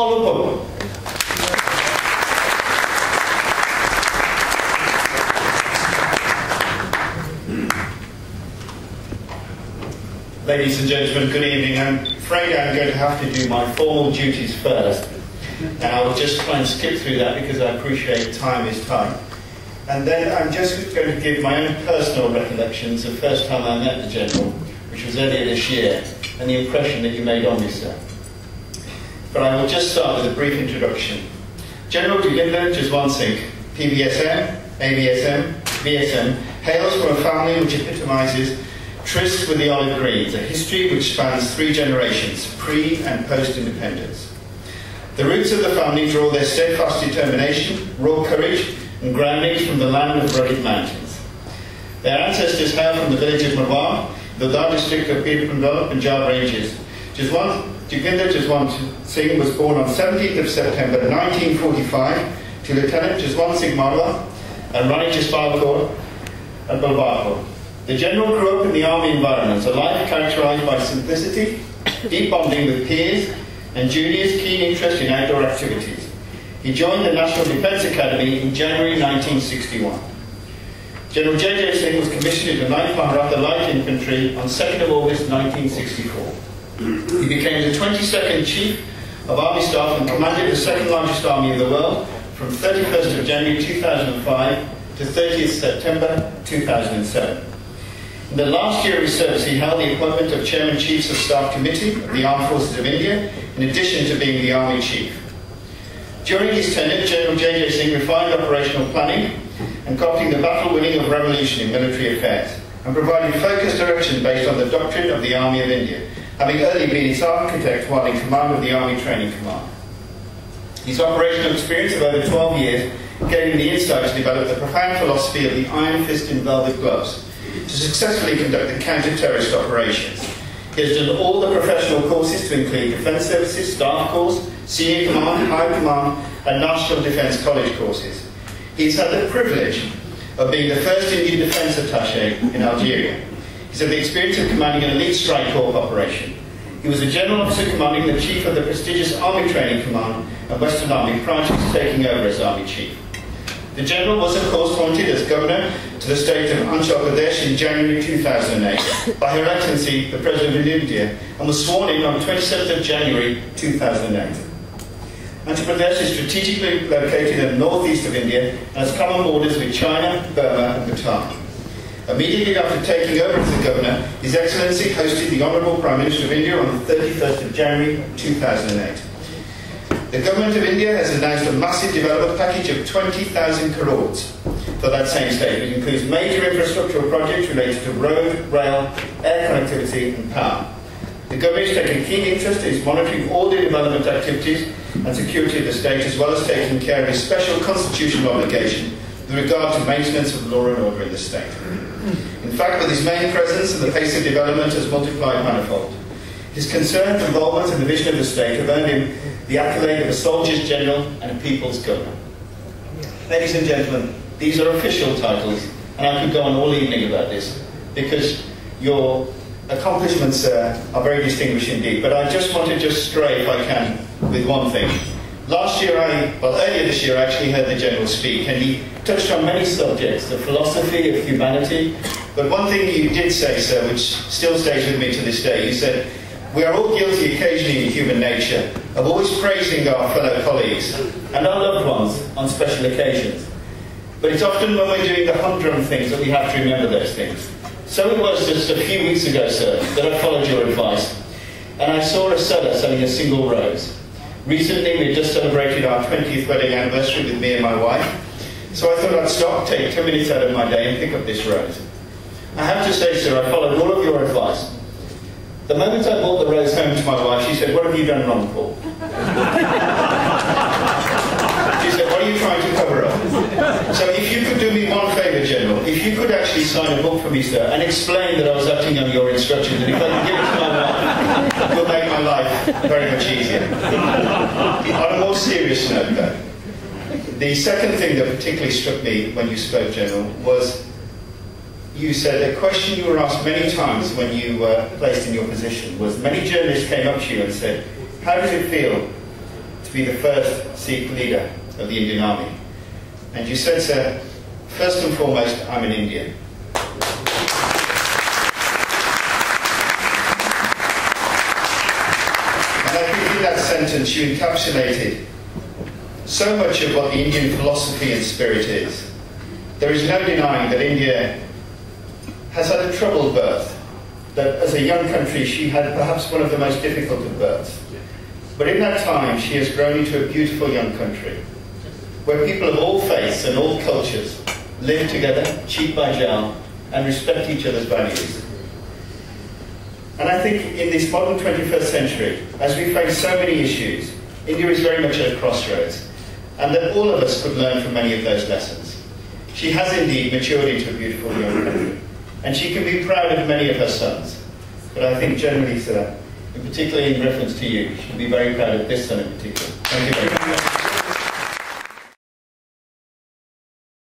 Uppal. Ladies and gentlemen, good evening. I'm afraid I'm going to have to do my formal duties first, and I will just try and skip through that because I appreciate time is tight. And then I'm just going to give my own personal recollections of the first time I met the General, which was earlier this year, and the impression that you made on me, sir. But I will just start with a brief introduction. General Jaginder Jaswant Singh, PVSM, AVSM, VSM, hails from a family which epitomises tryst with the olive greens, a history which spans 3 generations, pre- and post-independence. The roots of the family draw their steadfast determination, raw courage, and groundings from the land of rugged mountains. Their ancestors hail from the village of Marwar, the Dar district of Pir Panjab, Punjab ranges. Jaginder Jaswant Singh was born on 17th of September 1945 to Lieutenant Jaswant Singh Marwar and Rani Jaspal Kaur at Balbarpur. The General grew up in the army environment, a life characterised by simplicity, deep bonding with peers, and juniors' keen interest in outdoor activities. He joined the National Defence Academy in January 1961. General J.J. Singh was commissioned in the 9th Maharashtra Light Infantry on 2nd of August 1964. He became the 22nd Chief of Army Staff and commanded the 2nd largest army in the world from 31st of January 2005 to 30th September 2007. In the last year of his service, he held the appointment of Chairman Chiefs of Staff Committee of the Armed Forces of India, in addition to being the Army Chief. During his tenure, General J.J. Singh refined operational planning and copying the battle winning of revolution in military affairs, and provided focused direction based on the doctrine of the Army of India, having early been its architect while in command of the Army Training Command. His operational experience of over 12 years gave him the insight to develop the profound philosophy of the iron fist in velvet gloves, to successfully conduct the counter-terrorist operations. He has done all the professional courses to include Defence Services, Staff Course, Senior Command, High Command and National Defence College courses. He's had the privilege of being the first Indian Defence Attaché in Algeria. He's had the experience of commanding an elite strike corps operation. He was a General Officer commanding the Chief of the prestigious Army Training Command and Western Army prior to his taking over as Army Chief. The General was, of course, appointed as Governor to the state of Andhra Pradesh in January 2008 by Her Excellency, the President of India, and was sworn in on 27th of January 2008. Andhra Pradesh is strategically located in the northeast of India and has common borders with China, Burma and Bhutan. Immediately after taking over as the Governor, His Excellency hosted the Honourable Prime Minister of India on the 31st of January 2008. The Government of India has announced a massive development package of 20,000 crores for that same state, which includes major infrastructural projects related to road, rail, air connectivity and power. The Government is taking keen interest in monitoring all the development activities and security of the state, as well as taking care of its special constitutional obligation with regard to maintenance of law and order in the state. In fact, with his main presence and the pace of development has multiplied manifold. His concern, involvement and the vision of the state have earned him the accolade of a soldier's general and a people's governor. Ladies and gentlemen, these are official titles, and I could go on all evening about this, because your accomplishments are very distinguished indeed. But I just want to stray, if I can, with one thing. Earlier this year, I actually heard the General speak, and he touched on many subjects, the philosophy of humanity. But one thing you did say, sir, which still stays with me to this day, you said, "We are all guilty occasionally in human nature of always praising our fellow colleagues and our loved ones on special occasions. But it's often when we're doing the humdrum things that we have to remember those things." So it was just a few weeks ago, sir, that I followed your advice, and I saw a seller selling a single rose. Recently, we just celebrated our 20th wedding anniversary with me and my wife, so I thought I'd stop, take 10 minutes out of my day and pick up this rose. I have to say, sir, I followed all of your advice. The moment I brought the rose home to my wife, she said, "What have you done wrong, Paul?" She said, "What are you trying to cover up?" So if you could do me one favour, General, if you could actually sign a book for me, sir, and explain that I was acting on your instructions, and if I could give it to my wife, it will make my life very much easier. On a more serious note, though, the second thing that particularly struck me when you spoke, General, was you said a question you were asked many times when you were placed in your position was, many journalists came up to you and said, "How does it feel to be the first Sikh leader of the Indian Army. And you said, sir, first and foremost, I'm an Indian. And I think in that sentence you encapsulated so much of what the Indian philosophy and spirit is. There is no denying that India has had a troubled birth, that as a young country she had perhaps one of the most difficult of births. But in that time she has grown into a beautiful young country, where people of all faiths and all cultures live together, cheek by jowl, and respect each other's values. And I think in this modern 21st century, as we face so many issues, India is very much at a crossroads, and that all of us could learn from many of those lessons. She has indeed matured into a beautiful young country, and she can be proud of many of her sons. But I think generally, sir, and particularly in reference to you, she can be very proud of this son in particular. Thank you very much.